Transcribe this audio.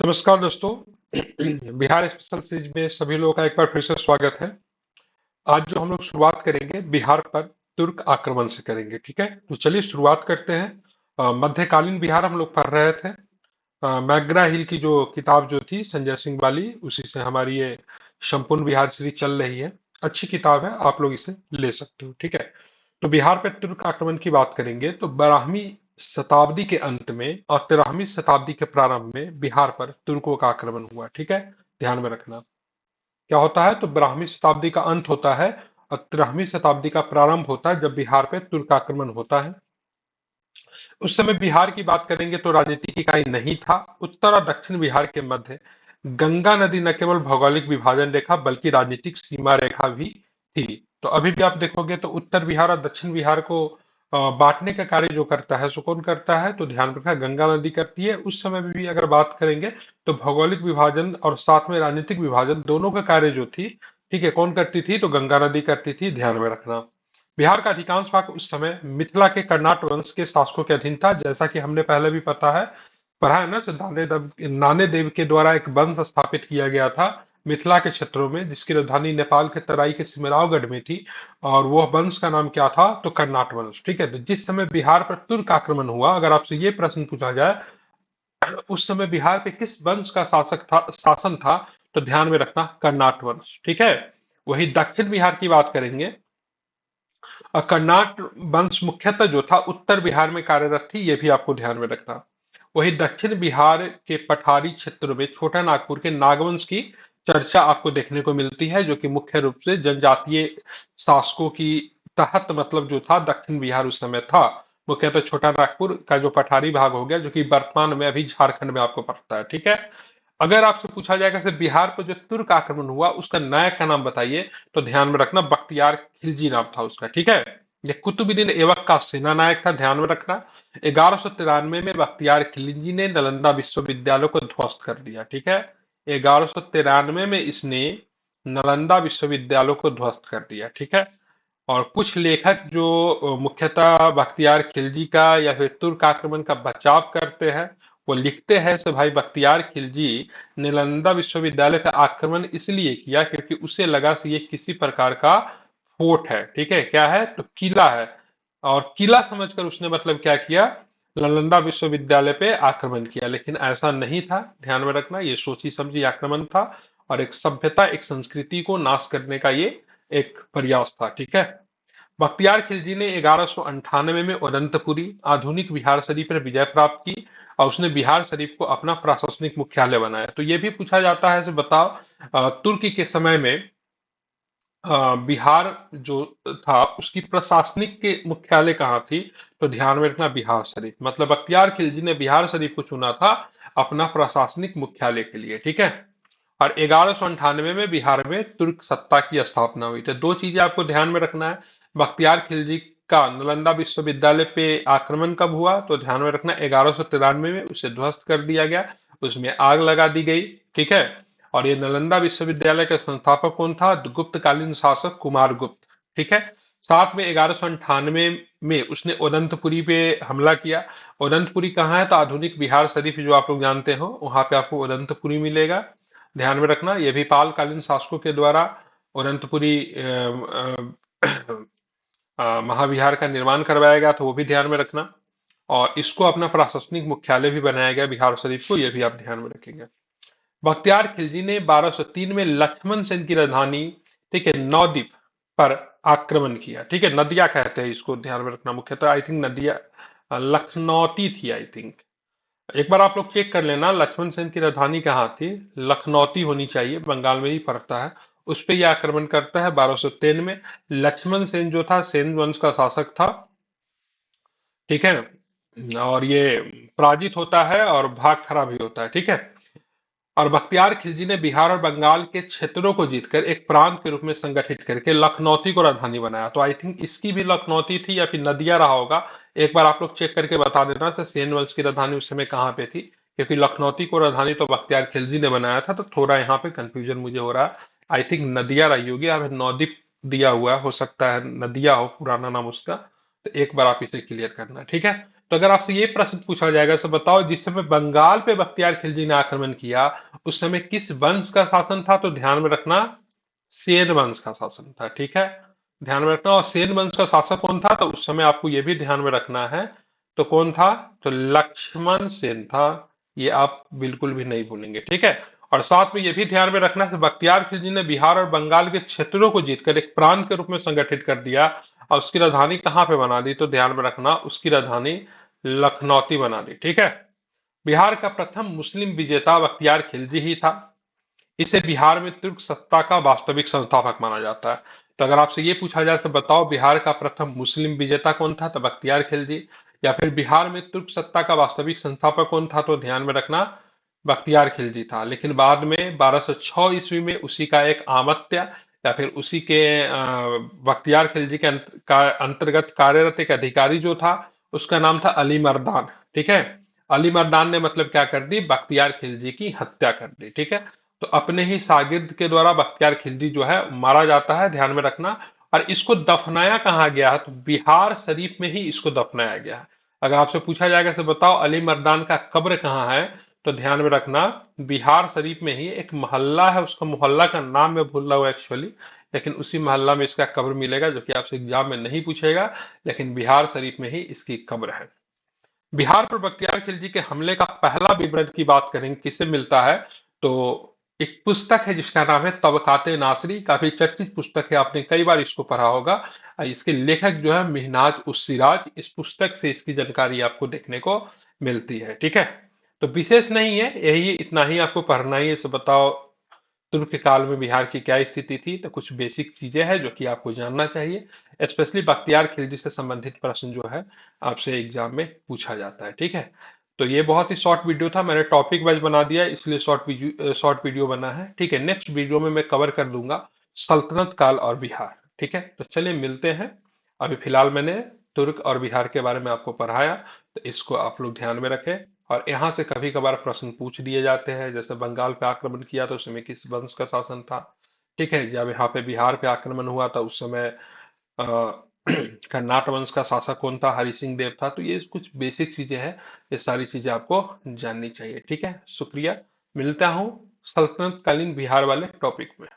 नमस्कार दोस्तों। Bihar special series में सभी लोगों का एक बार फिर से स्वागत है। आज जो हम लोग शुरुआत करेंगे बिहार पर तुर्क आक्रमण से करेंगे, ठीक है। तो चलिए शुरुआत करते हैं। मध्यकालीन बिहार हम लोग पढ़ रहे थे। मैग्रा हिल की जो किताब जो थी संजय सिंह वाली, उसी से हमारी ये संपूर्ण बिहार सीरीज चल रही है। अच्छी किताब है, आप लोग इसे ले सकते हो, ठीक है। तो बिहार पर तुर्क आक्रमण की बात करेंगे तो 12वीं शताब्दी के अंत में और 13वीं शताब्दी के प्रारंभ में बिहार पर तुर्कों का आक्रमण हुआ, ठीक है। ध्यान में रखना क्या होता है। तो 12वीं शताब्दी का अंत होता है और 13वीं शताब्दी का प्रारंभ होता है जब बिहार पे तुर्क आक्रमण होता है। उस समय बिहार की बात करेंगे तो राजनीतिक इकाई नहीं था। उत्तर और दक्षिण बिहार के मध्य गंगा नदी न केवल भौगोलिक विभाजन रेखा बल्कि राजनीतिक सीमा रेखा भी थी। तो अभी भी आप देखोगे तो उत्तर बिहार और दक्षिण बिहार को बांटने का कार्य जो करता है सो कौन करता है, तो ध्यान रखना गंगा नदी करती है। उस समय में भी अगर बात करेंगे तो भौगोलिक विभाजन और साथ में राजनीतिक विभाजन दोनों का कार्य जो थी, ठीक है, कौन करती थी, तो गंगा नदी करती थी, ध्यान में रखना। बिहार का अधिकांश भाग उस समय मिथिला के कर्नाट वंश के शासकों के अधीन था, जैसा कि हमने पहले भी पढ़ा है ना। तो नाने देव के द्वारा एक वंश स्थापित किया गया था मिथिला के क्षेत्रों में, जिसकी राजधानी नेपाल के तराई के सिमरावगढ़ में थी। और वह वंश का नाम क्या था, तो कर्नाट वंश, ठीक है। तो जिस समय बिहार पर तुर्क आक्रमण हुआ, अगर आपसे ये प्रश्न पूछा जाए उस समय बिहार पे किस वंश का शासन था, तो ध्यान में रखना कर्नाट वंश, ठीक है। वही दक्षिण बिहार की बात करेंगे। कर्नाट वंश मुख्यतः जो था उत्तर बिहार में कार्यरत थी, ये भी आपको ध्यान में रखना। वही दक्षिण बिहार के पठारी क्षेत्रों में छोटा नागपुर के नागवंश की चर्चा आपको देखने को मिलती है, जो कि मुख्य रूप से जनजातीय शासकों की तहत मतलब जो था दक्षिण बिहार उस समय था। मुख्यतः छोटा नागपुर का जो पठारी भाग हो गया, जो कि वर्तमान में अभी झारखंड में आपको पड़ता है, ठीक है। अगर आपसे पूछा जाएगा कि बिहार पर जो तुर्क आक्रमण हुआ उसका नायक का नाम बताइए, तो ध्यान में रखना बख्तियार खिलजी नाम था उसका, ठीक है। ये कुतुबुद्दीन ऐबक का सेना नायक था, ध्यान में रखना। 1193 में बख्तियार खिलजी ने नालंदा विश्वविद्यालय को ध्वस्त कर दिया, ठीक है। 1193 में इसने नालंदा विश्वविद्यालय को ध्वस्त कर दिया, ठीक है। और कुछ लेखक जो मुख्यतः बख्तियार खिलजी का या फिर तुर्क आक्रमण का बचाव करते हैं, वो लिखते हैं कि भाई बख्तियार खिलजी ने नालंदा विश्वविद्यालय का आक्रमण इसलिए किया क्योंकि उसे लगा कि ये किसी प्रकार का फोर्ट है, ठीक है, क्या है, तो किला है। और किला समझकर उसने मतलब क्या किया, नालंदा विश्वविद्यालय पे आक्रमण किया। लेकिन ऐसा नहीं था, 98 में रखना, ये सोची समझी आक्रमण था और एक सभ्यता एक संस्कृति को नाश करने का ये एक प्रयास था, ठीक है। बख्तियार खिलजी ने 1198 में अनंतपुरी आधुनिक बिहार शरीफ पर विजय प्राप्त की और उसने बिहार शरीफ को अपना प्रशासनिक मुख्यालय बनाया। तो ये भी पूछा जाता है, बताओ तुर्की के समय में बिहार जो था उसकी प्रशासनिक के मुख्यालय कहाँ थी, तो ध्यान में रखना बिहार शरीफ। मतलब बख्तियार खिलजी ने बिहार शरीफ को चुना था अपना प्रशासनिक मुख्यालय के लिए, ठीक है। और 1198 में बिहार में तुर्क सत्ता की स्थापना हुई। तो दो चीजें आपको ध्यान में रखना है। बख्तियार खिलजी का नालंदा विश्वविद्यालय पे आक्रमण कब हुआ, तो ध्यान में रखना 1193 में उसे ध्वस्त कर दिया गया, उसमें आग लगा दी गई, ठीक है। और ये नालंदा विश्वविद्यालय का संस्थापक कौन था, तो गुप्तकालीन शासक कुमार गुप्त, ठीक है। साथ में 1198 में उसने अनंतपुरी पे हमला किया। अनंतपुरी कहाँ है, तो आधुनिक बिहार शरीफ जो आप लोग जानते हो वहां पे आपको अनंतपुरी मिलेगा, ध्यान में रखना। ये भी पालकालीन शासकों के द्वारा अनंतपुरी महाविहार का निर्माण करवाया गया था, वो भी ध्यान में रखना। और इसको अपना प्रशासनिक मुख्यालय भी बनाया गया बिहार शरीफ को, ये भी आप ध्यान में रखेंगे। बख्तियार खिलजी ने 1203 में लक्ष्मण सेन की राजधानी, ठीक है, नौदीप पर आक्रमण किया, ठीक है। नदिया कहते हैं इसको, ध्यान में रखना। मुख्यतः आई थिंक नदिया लखनौती थी, आई थिंक। एक बार आप लोग चेक कर लेना लक्ष्मण सेन की राजधानी कहाँ थी, लखनौती होनी चाहिए, बंगाल में ही पड़ता है। उस पे यह आक्रमण करता है 1203 में। लक्ष्मण सेन जो था सेन वंश का शासक था, ठीक है। और ये पराजित होता है और भाग खड़ा भी होता है, ठीक है। और बख्तियार खिलजी ने बिहार और बंगाल के क्षेत्रों को जीतकर एक प्रांत के रूप में संगठित करके लखनौती को राजधानी बनाया। तो आई थिंक इसकी भी लखनौती थी या फिर नदिया रहा होगा। एक बार आप लोग चेक करके बता देना से सेन वंश की राजधानी उस समय कहाँ पे थी, क्योंकि लखनौती को राजधानी तो बख्तियार खिलजी ने बनाया था। तो थोड़ा यहाँ पे कंफ्यूजन मुझे हो रहा है। आई थिंक नदिया रही होगी या फिर नौदीप दिया हुआ हो सकता है, नदिया हो पुराना नाम उसका। तो एक बार आप इसे क्लियर करना, ठीक है। तो अगर आपसे ये प्रश्न पूछा जाएगा तो बताओ जिस समय बंगाल पे बख्तियार खिलजी ने आक्रमण किया उस समय किस वंश का शासन था, तो ध्यान में रखना सेन वंश का शासन था। ठीक है, ध्यान में रखना। और सेन वंश का शासक कौन था, तो उस समय आपको ये भी ध्यान में रखना है, तो कौन था, तो लक्ष्मण सेन था। ये आप बिल्कुल भी नहीं भूलेंगे। ठीक है, और साथ में ये भी ध्यान में रखना है बख्तियार खिलजी ने बिहार और बंगाल के क्षेत्रों को जीतकर एक प्रांत के रूप में संगठित कर दिया और उसकी राजधानी कहाँ पे बना दी, तो ध्यान में रखना उसकी राजधानी लखनौती बना दी। ठीक है, बिहार का प्रथम मुस्लिम विजेता बख्तियार खिलजी ही था। इसे बिहार में तुर्क सत्ता का वास्तविक संस्थापक माना जाता है। तो अगर आपसे ये पूछा जाए तो बताओ बिहार का प्रथम मुस्लिम विजेता कौन था, तो बख्तियार खिलजी। या फिर बिहार में तुर्क सत्ता का वास्तविक संस्थापक कौन था, तो ध्यान में रखना बख्तियार खिलजी था। लेकिन बाद में 1206 ईस्वी में उसी का एक आमत्य या फिर उसी के बख्तियार खिलजी के अंतर्गत कार्यरत एक अधिकारी जो था उसका नाम था अली मर्दान। ठीक है, अली मर्दान ने मतलब क्या कर दी, बख्तियार खिलजी की हत्या कर दी। ठीक है, तो अपने ही शागिर्द के द्वारा बख्तियार खिलजी जो है मारा जाता है, ध्यान में रखना। और इसको दफनाया कहाँ गया है, तो बिहार शरीफ में ही इसको दफनाया गया है। अगर आपसे पूछा जाएगा तो बताओ अली मर्दान का कब्र कहाँ है, तो ध्यान में रखना बिहार शरीफ में ही एक मोहल्ला है, उसका मोहल्ला का नाम मैं भूल रहा हूँ एक्चुअली, लेकिन उसी मोहल्ला में इसका कब्र मिलेगा, जो कि आपसे एग्जाम में नहीं पूछेगा, लेकिन बिहार शरीफ में ही इसकी कब्र है। बिहार पर बख्तियार खिलजी के हमले का पहला विवरण की बात करेंगे किससे मिलता है, तो एक पुस्तक है जिसका नाम है तबकाते नासरी। काफी चर्चित पुस्तक है, आपने कई बार इसको पढ़ा होगा। इसके लेखक जो है मिहनाज उस सिराज। इस पुस्तक से इसकी जानकारी आपको देखने को मिलती है। ठीक है, तो विशेष नहीं है, यही इतना ही आपको पढ़ना ही है। इसे बताओ तुर्क काल में बिहार की क्या स्थिति थी, तो कुछ बेसिक चीजें हैं जो कि आपको जानना चाहिए। स्पेशली बख्तियार खिलजी से संबंधित प्रश्न जो है आपसे एग्जाम में पूछा जाता है। ठीक है, तो ये बहुत ही शॉर्ट वीडियो था, मैंने टॉपिक वाइज बना दिया इसलिए शॉर्ट वीडियो बना है। ठीक है, नेक्स्ट वीडियो में मैं कवर कर दूंगा सल्तनत काल और बिहार। ठीक है, तो चलिए मिलते हैं। अभी फिलहाल मैंने तुर्क और बिहार के बारे में आपको पढ़ाया, तो इसको आप लोग ध्यान में रखें। और यहाँ से कभी कभार प्रश्न पूछ दिए जाते हैं, जैसे बंगाल पे आक्रमण किया तो उस समय किस वंश का शासन था। ठीक है, जब यहाँ पे बिहार पे आक्रमण हुआ था उस समय अ, कर्नाट वंश का शासक कौन था, हरि सिंह देव था। तो ये कुछ बेसिक चीजें हैं, ये सारी चीजें आपको जाननी चाहिए। ठीक है, शुक्रिया। मिलता हूँ सल्तनत कालीन बिहार वाले टॉपिक में।